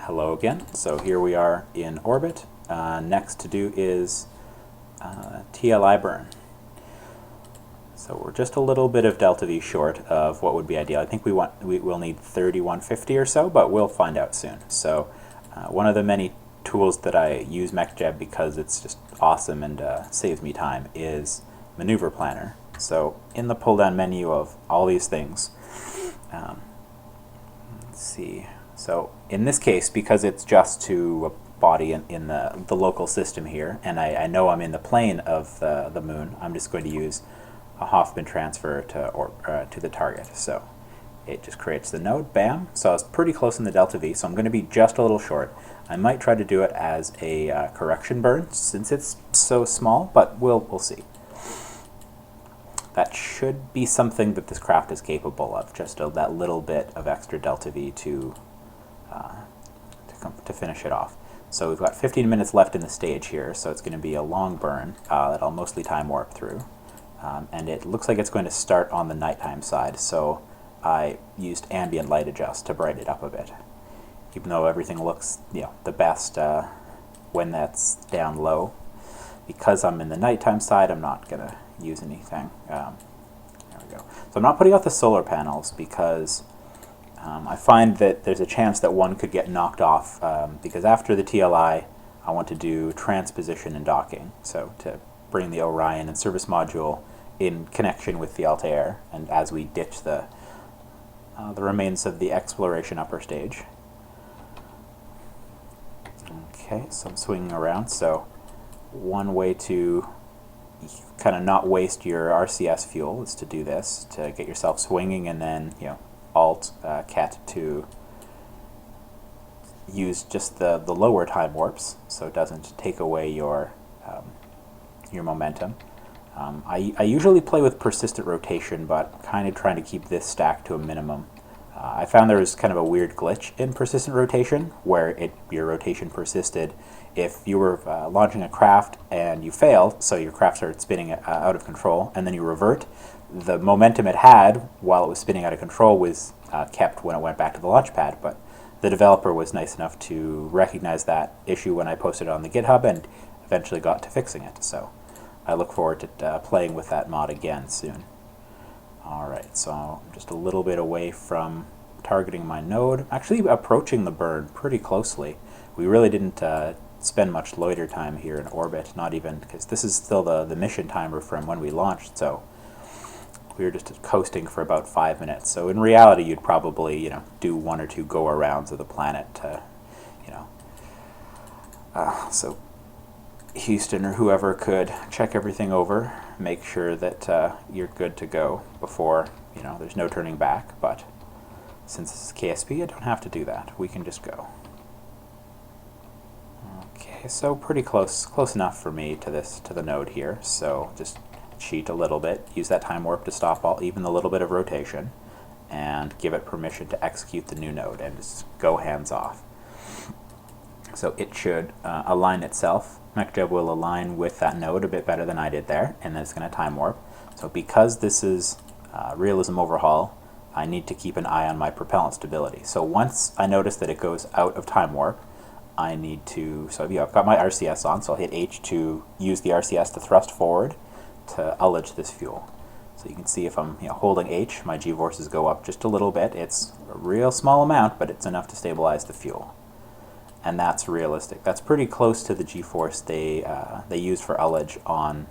Hello again. So here we are in orbit. Next to do is TLI burn. So we're just a little bit of delta V short of what would be ideal. I think we'll need 3150 or so, but we'll find out soon. So one of the many tools that I use MechJeb because it's just awesome and saves me time is Maneuver Planner. So in the pull down menu of all these things, let's see. So in this case, because it's just to a body in the local system here, and I know I'm in the plane of the moon, I'm just going to use a Hoffman transfer to the target. So it just creates the node, bam. So it's pretty close in the delta V, so I'm going to be just a little short. I might try to do it as a correction burn since it's so small, but we'll see. That should be something that this craft is capable of, just that little bit of extra delta V to finish it off. So we've got 15 minutes left in the stage here, so it's going to be a long burn that I'll mostly time warp through. And it looks like it's going to start on the nighttime side, so I used ambient light adjust to brighten it up a bit. Even though everything looks the best when that's down low, because I'm in the nighttime side, I'm not going to use anything. There we go. So I'm not putting out the solar panels because I find that there's a chance that one could get knocked off because after the TLI I want to do transposition and docking, so to bring the Orion and service module in connection with the Altair, and as we ditch the remains of the exploration upper stage. Okay, so I'm swinging around, so one way to kind of not waste your RCS fuel is to do this, to get yourself swinging, and then Alt Cat to use just the lower time warps, so it doesn't take away your momentum. I usually play with persistent rotation, but kind of trying to keep this stack to a minimum. I found there was kind of a weird glitch in persistent rotation, where your rotation persisted if you were launching a craft and you failed, so your craft started spinning out of control, and then you revert. The momentum it had while it was spinning out of control was kept when it went back to the launch pad, but the developer was nice enough to recognize that issue when I posted it on the GitHub and eventually got to fixing it. So I look forward to playing with that mod again soon. Alright, so I'm just a little bit away from targeting my node. Actually approaching the burn pretty closely. We really didn't spend much loiter time here in orbit, not even, because this is still the mission timer from when we launched, so we were just coasting for about 5 minutes. So in reality, you'd probably, do 1 or 2 go-arounds of the planet to, so Houston or whoever could check everything over, make sure that you're good to go before, there's no turning back. But since this is KSP, I don't have to do that. We can just go. Okay, so pretty close enough for me to the node here. So just cheat a little bit, use that time warp to stop even the little bit of rotation, and give it permission to execute the new node and just go hands off. So it should align itself. MechJeb will align with that node a bit better than I did there, and then it's going to time warp. So because this is Realism Overhaul, I need to keep an eye on my propellant stability. So once I notice that it goes out of time warp, I need to, so I've got my RCS on, so I'll hit H to use the RCS to thrust forward to ullage this fuel. So you can see if I'm holding H, my G-forces go up just a little bit. It's a real small amount, but it's enough to stabilize the fuel. And that's realistic. That's pretty close to the G-force they used for ullage on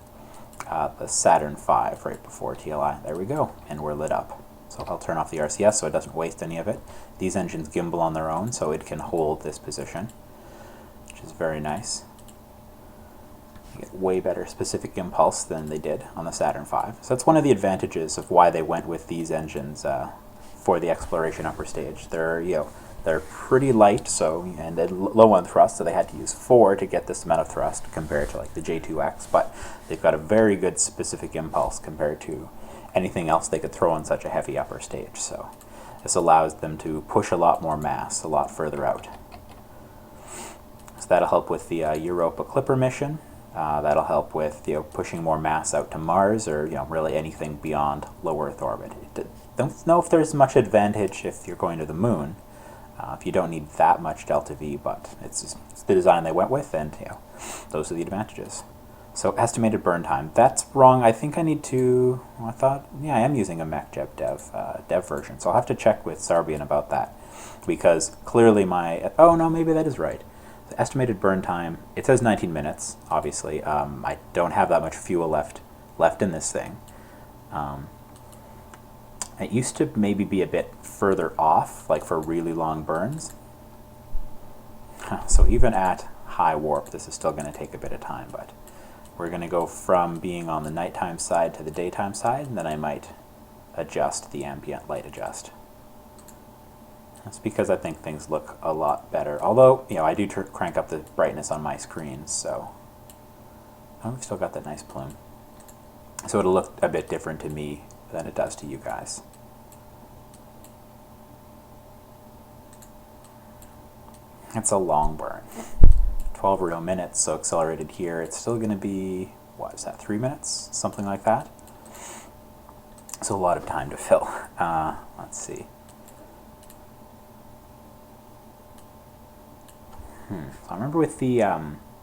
the Saturn V right before TLI. There we go, and we're lit up. So I'll turn off the RCS so it doesn't waste any of it. These engines gimbal on their own, so it can hold this position, which is very nice. You get way better specific impulse than they did on the Saturn V. So that's one of the advantages of why they went with these engines for the exploration upper stage. They're pretty light, and they're low on thrust, so they had to use 4 to get this amount of thrust compared to like the J2X, but they've got a very good specific impulse compared to anything else they could throw on such a heavy upper stage. So this allows them to push a lot more mass a lot further out. So that'll help with the Europa Clipper mission. That'll help with pushing more mass out to Mars, or really anything beyond low Earth orbit. Don't know if there's much advantage if you're going to the moon, if you don't need that much delta V, but it's the design they went with, and those are the advantages. So estimated burn time, that's wrong. I think I need to, I thought, yeah, I am using a MechJeb dev version, so I'll have to check with Sarbian about that, because clearly oh no, maybe that is right. The estimated burn time, it says 19 minutes, obviously. I don't have that much fuel left in this thing. It used to maybe be a bit further off, like for really long burns. So even at high warp, this is still going to take a bit of time, but we're going to go from being on the nighttime side to the daytime side, and then I might adjust the ambient light adjust. That's because I think things look a lot better. Although, I do crank up the brightness on my screen, so... Oh, we've still got that nice plume. So it'll look a bit different to me than it does to you guys. It's a long burn. 12 real minutes, so accelerated here, it's still going to be, what is that, 3 minutes? Something like that. So a lot of time to fill. Let's see. I remember with the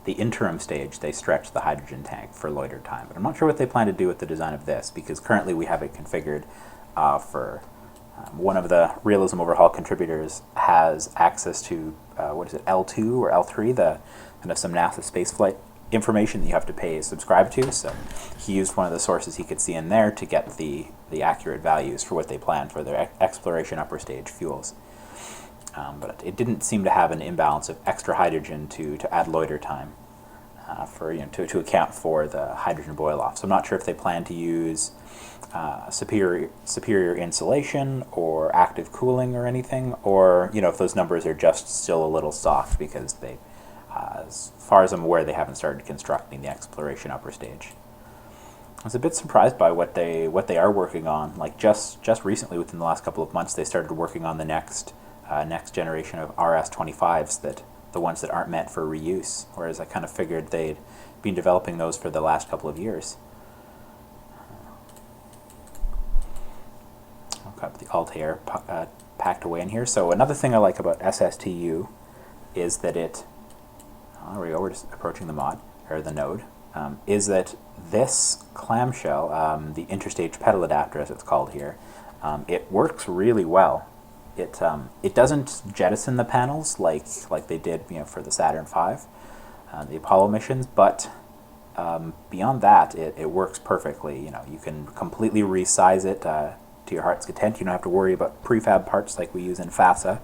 interim stage, they stretched the hydrogen tank for loiter time, but I'm not sure what they plan to do with the design of this, because currently we have it configured for one of the Realism Overhaul contributors has access to, what is it, L2 or L3, the kind of some NASA spaceflight information that you have to subscribe to, so he used one of the sources he could see in there to get the accurate values for what they plan for their exploration upper stage fuels. But it didn't seem to have an imbalance of extra hydrogen to add loiter time to account for the hydrogen boil-off. So I'm not sure if they plan to use superior insulation or active cooling or anything, or if those numbers are just still a little soft because they, as far as I'm aware, they haven't started constructing the exploration upper stage. I was a bit surprised by what they are working on. Like just recently, within the last couple of months, they started working on the next generation of RS-25s, the ones that aren't meant for reuse, whereas I kind of figured they'd been developing those for the last couple of years. I've got the Altair packed away in here. So another thing I like about SSTU is that there we go, we're just approaching the mod, or the node, is that this clamshell, the interstage pedal adapter as it's called here, it works really well. It doesn't jettison the panels like they did for the Saturn V, the Apollo missions, but beyond that it works perfectly. You can completely resize it to your heart's content. You don't have to worry about prefab parts like we use in FASA.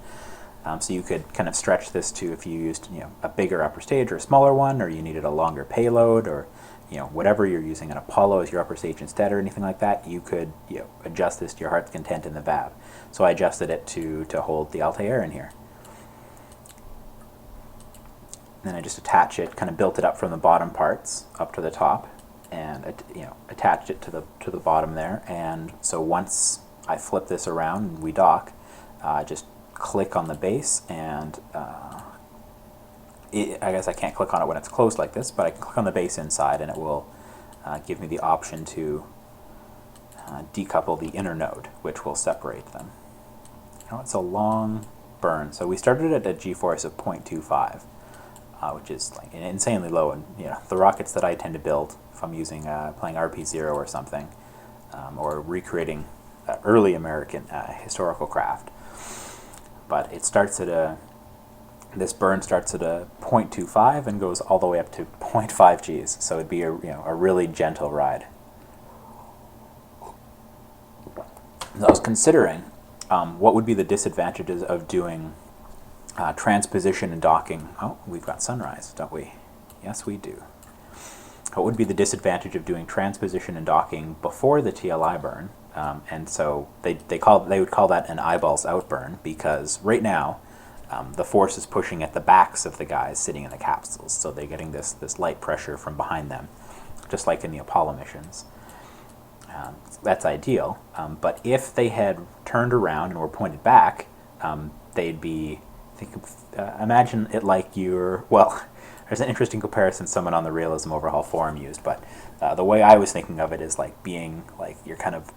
So you could kind of stretch this to, if you used a bigger upper stage or a smaller one, or you needed a longer payload, or whatever you're using an Apollo as your upper stage instead, or anything like that, you could adjust this to your heart's content in the VAB. So I adjusted it to hold the Altair in here. Then I just attach it, kind of built it up from the bottom parts up to the top, and attached it to the bottom there. And so once I flip this around and we dock, just click on the base, and I guess I can't click on it when it's closed like this, but I can click on the base inside, and it will give me the option to decouple the inner node, which will separate them. It's a long burn. So we started at a G-force of 0.25, which is like insanely low. And the rockets that I tend to build, if I'm using playing RP0 or something, or recreating early American historical craft, but it starts at this burn starts at a 0.25 and goes all the way up to 0.5 Gs. So it'd be a really gentle ride. I was considering what would be the disadvantages of doing transposition and docking. Oh, we've got sunrise, don't we? Yes, we do. What would be the disadvantage of doing transposition and docking before the TLI burn? And so they would call that an eyeballs out burn, because right now the force is pushing at the backs of the guys sitting in the capsules, so they're getting this light pressure from behind them, just like in the Apollo missions. That's ideal, but if they had turned around and were pointed back, they'd be, imagine it like well, there's an interesting comparison someone on the Realism Overhaul forum used, but the way I was thinking of it is like being like you're kind of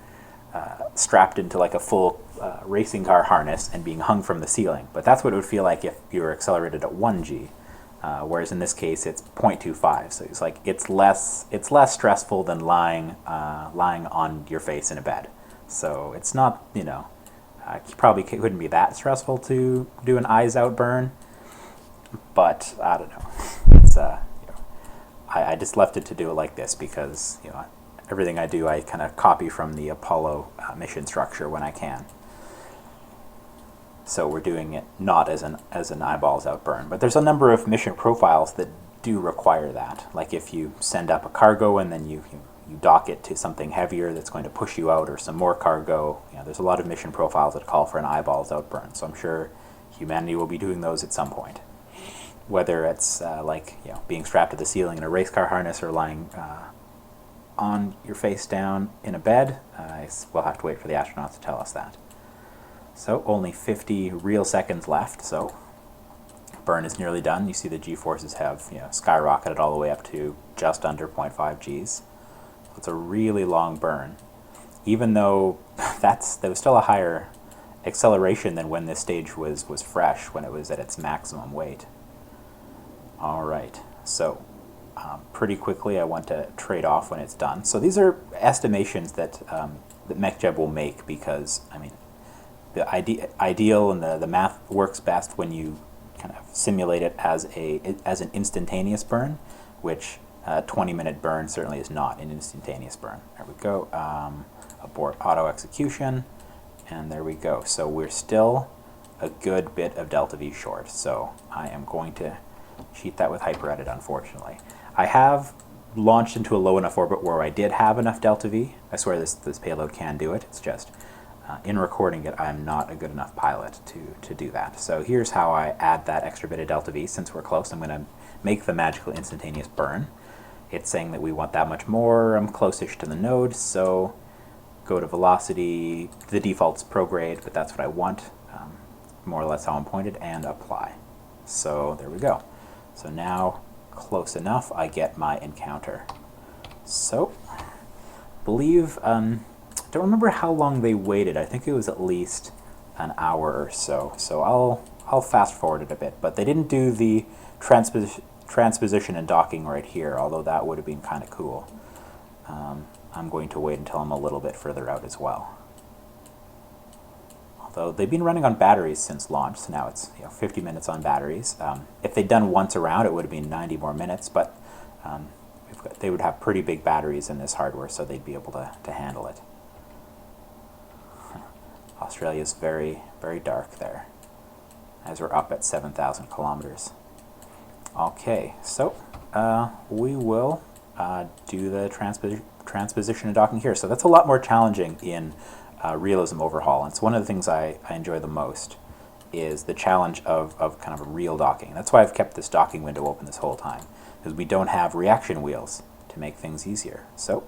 strapped into like a full racing car harness and being hung from the ceiling. But that's what it would feel like if you were accelerated at 1g. Whereas in this case it's 0.25, so it's like it's less stressful than lying on your face in a bed. So it's not, you know, probably wouldn't be that stressful to do an eyes out burn, but I don't know. It's you know, I just left it to do it like this because, you know, everything I do I kind of copy from the Apollo mission structure when I can. So we're doing it not as an eyeballs out burn, but there's a number of mission profiles that do require that. Like if you send up a cargo and then you dock it to something heavier that's going to push you out, or some more cargo. You know, there's a lot of mission profiles that call for an eyeballs out burn. So I'm sure humanity will be doing those at some point. Whether it's like, you know, being strapped to the ceiling in a race car harness or lying on your face down in a bed, we'll have to wait for the astronauts to tell us that. So only 50 real seconds left, so burn is nearly done. You see the G-forces have, you know, skyrocketed all the way up to just under 0.5 Gs. It's a really long burn, even though there was still a higher acceleration than when this stage was fresh, when it was at its maximum weight. All right, so pretty quickly I want to trade off when it's done. So these are estimations that that MechJeb will make, because I mean, the ideal and the math works best when you kind of simulate it as an instantaneous burn, which a 20-minute burn certainly is not an instantaneous burn. There we go. Abort auto execution, and there we go. So we're still a good bit of delta V short. So I am going to cheat that with hyperedit, unfortunately. I have launched into a low enough orbit where I did have enough delta V. I swear this payload can do it. It's just in recording it, I'm not a good enough pilot to do that. So here's how I add that extra bit of delta V. Since we're close, I'm going to make the magical instantaneous burn. It's saying that we want that much more. I'm close-ish to the node, so go to velocity. The default's prograde, but that's what I want, more or less how I'm pointed, and apply. So there we go. So now, close enough, I get my encounter. So, believe, don't remember how long they waited. I think it was at least an hour or so. So I'll fast forward it a bit, but they didn't do the transposition and docking right here, although that would have been kind of cool. I'm going to wait until I'm a little bit further out as well. Although they've been running on batteries since launch, so now it's 50 minutes on batteries. If they'd done once around, it would have been 90 more minutes, but they would have pretty big batteries in this hardware, so they'd be able to handle it. Australia's very, very dark there, as we're up at 7,000 kilometers. Okay, so we will do the transposition and docking here. So that's a lot more challenging in Realism Overhaul. And it's one of the things I enjoy the most, is the challenge of kind of a real docking. That's why I've kept this docking window open this whole time, because we don't have reaction wheels to make things easier. So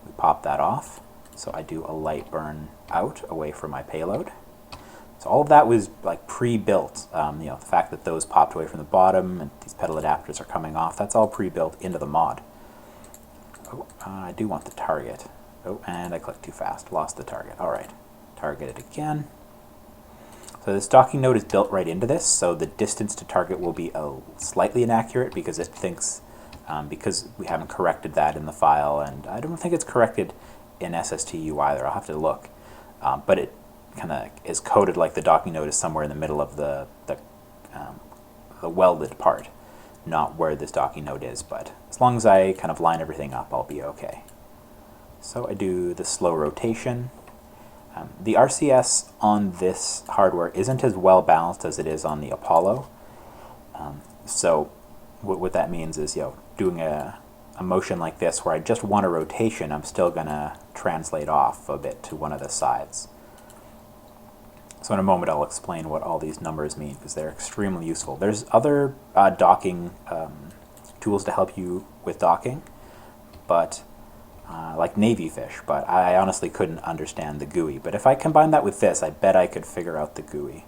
we pop that off. So I do a light burn out away from my payload. So all of that was like pre-built. The fact that those popped away from the bottom and these pedal adapters are coming off, that's all pre-built into the mod. Oh, I do want the target. Oh, and I clicked too fast. Lost the target. All right. Target it again. So this docking node is built right into this, so the distance to target will be slightly inaccurate because it thinks, because we haven't corrected that in the file, and I don't think it's corrected in SSTU either. I'll have to look. But it kind of is coded like the docking node is somewhere in the middle of the welded part, not where this docking node is. But as long as I kind of line everything up, I'll be okay. So I do the slow rotation. The RCS on this hardware isn't as well balanced as it is on the Apollo. So what that means is, doing a motion like this where I just want a rotation, I'm still going to translate off a bit to one of the sides. So in a moment I'll explain what all these numbers mean, because they're extremely useful. There's other docking tools to help you with docking, but like Navy Fish, but I honestly couldn't understand the GUI. But if I combine that with this, I bet I could figure out the GUI,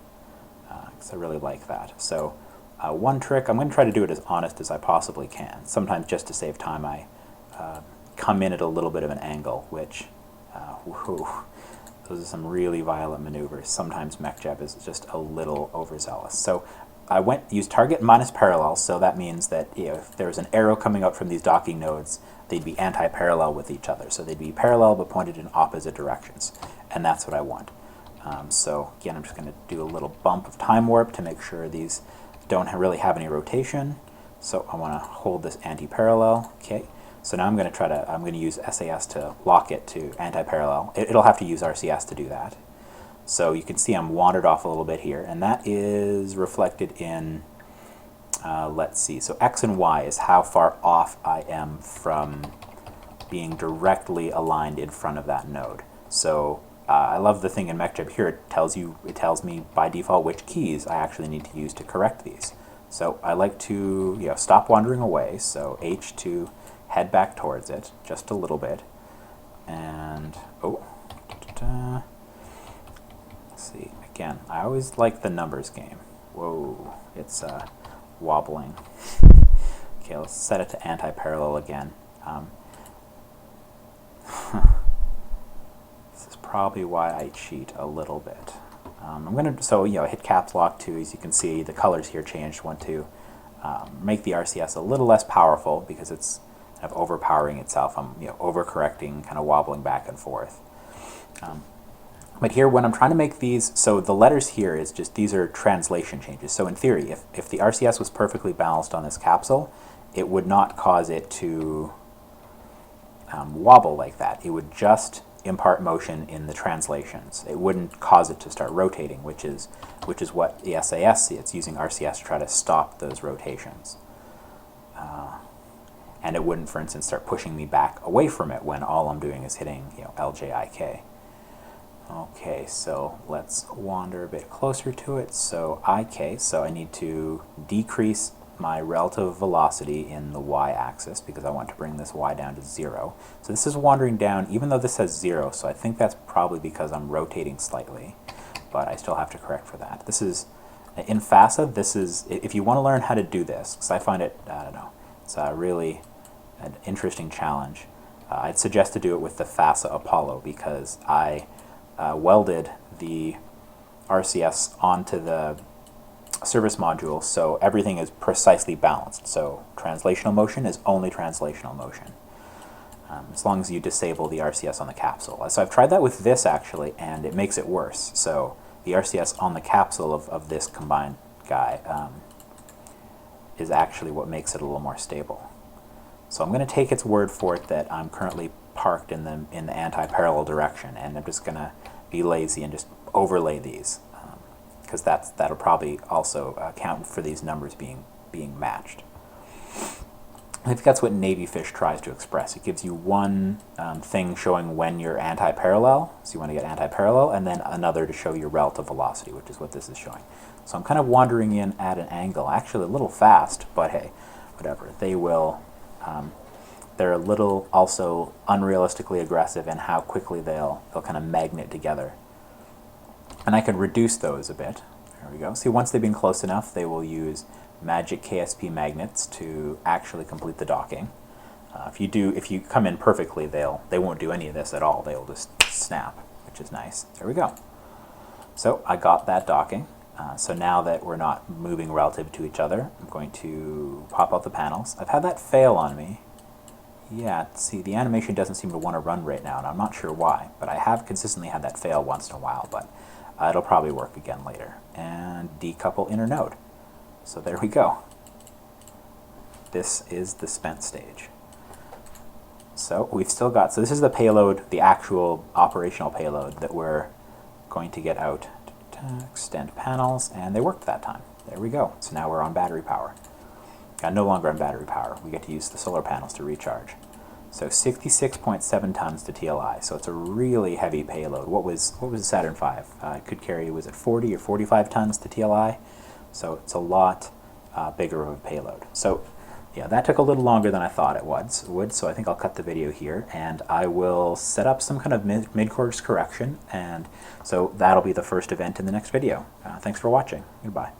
because I really like that. So one trick, I'm going to try to do it as honest as I possibly can. Sometimes just to save time, I come in at a little bit of an angle, which Those are some really violent maneuvers. Sometimes MechJeb is just a little overzealous. So I used target minus parallel, so that means that if there was an arrow coming out from these docking nodes, they'd be anti-parallel with each other. So they'd be parallel but pointed in opposite directions. And that's what I want. So again, I'm just going to do a little bump of time warp to make sure these don't really have any rotation. So I want to hold this anti-parallel. Okay. So now I'm going to use SAS to lock it to anti-parallel. It'll have to use RCS to do that. So you can see I'm wandered off a little bit here, and that is reflected in, let's see, so X and Y is how far off I am from being directly aligned in front of that node. So I love the thing in MechJeb here, it tells me by default which keys I actually need to use to correct these. So I like to stop wandering away, so H to head back towards it just a little bit, and let's see, again, I always like the numbers game. Whoa, it's wobbling. Okay, let's set it to anti-parallel again. This is probably why I cheat a little bit. I'm going to, hit caps lock too. As you can see, the colors here changed. Want to make the RCS a little less powerful because it's kind of overpowering itself. I'm overcorrecting, kind of wobbling back and forth. But here, when I'm trying to make these, so the letters here is just, these are translation changes. So in theory, if the RCS was perfectly balanced on this capsule, it would not cause it to wobble like that. It would just impart motion in the translations. It wouldn't cause it to start rotating, which is what the SAS, it's using RCS to try to stop those rotations. And it wouldn't, for instance, start pushing me back away from it when all I'm doing is hitting LJIK. Okay, so let's wander a bit closer to it. So IK, so I need to decrease my relative velocity in the y-axis because I want to bring this y down to 0. So this is wandering down, even though this says 0, so I think that's probably because I'm rotating slightly, but I still have to correct for that. This is, in FASA, this is, if you want to learn how to do this, because I find it, I don't know, it's really an interesting challenge. I'd suggest to do it with the FASA Apollo because I welded the RCS onto the service module, so everything is precisely balanced. So translational motion is only translational motion, as long as you disable the RCS on the capsule. So I've tried that with this actually, and it makes it worse. So the RCS on the capsule of this combined guy is actually what makes it a little more stable. So I'm going to take its word for it that I'm currently parked in the anti-parallel direction, and I'm just going to be lazy and just overlay these. Because that'll probably also account for these numbers being matched. I think that's what Navyfish tries to express. It gives you one thing showing when you're anti-parallel, so you want to get anti-parallel, and then another to show your relative velocity, which is what this is showing. So I'm kind of wandering in at an angle, actually a little fast, but hey, whatever. They will, they're a little also unrealistically aggressive in how quickly they'll kind of magnet together. And I can reduce those a bit. There we go. See, once they've been close enough, they will use magic KSP magnets to actually complete the docking. If you come in perfectly, they won't do any of this at all. They'll just snap, which is nice. There we go. So I got that docking. So now that we're not moving relative to each other, I'm going to pop out the panels. I've had that fail on me. Yeah, see, the animation doesn't seem to want to run right now, and I'm not sure why, but I have consistently had that fail once in a while, but it'll probably work again later. And decouple inner node. So there we go. This is the spent stage. So we've still got, so this is the payload, the actual operational payload that we're going to get out. Extend panels, and they worked that time. There we go. So now we're on battery power. No longer on battery power. We get to use the solar panels to recharge. So 66.7 tons to TLI. So it's a really heavy payload. What was Saturn V? It could carry, was it 40 or 45 tons to TLI? So it's a lot bigger of a payload. So yeah, that took a little longer than I thought it would. So I think I'll cut the video here, and I will set up some kind of mid-course correction. And so that'll be the first event in the next video. Thanks for watching. Goodbye.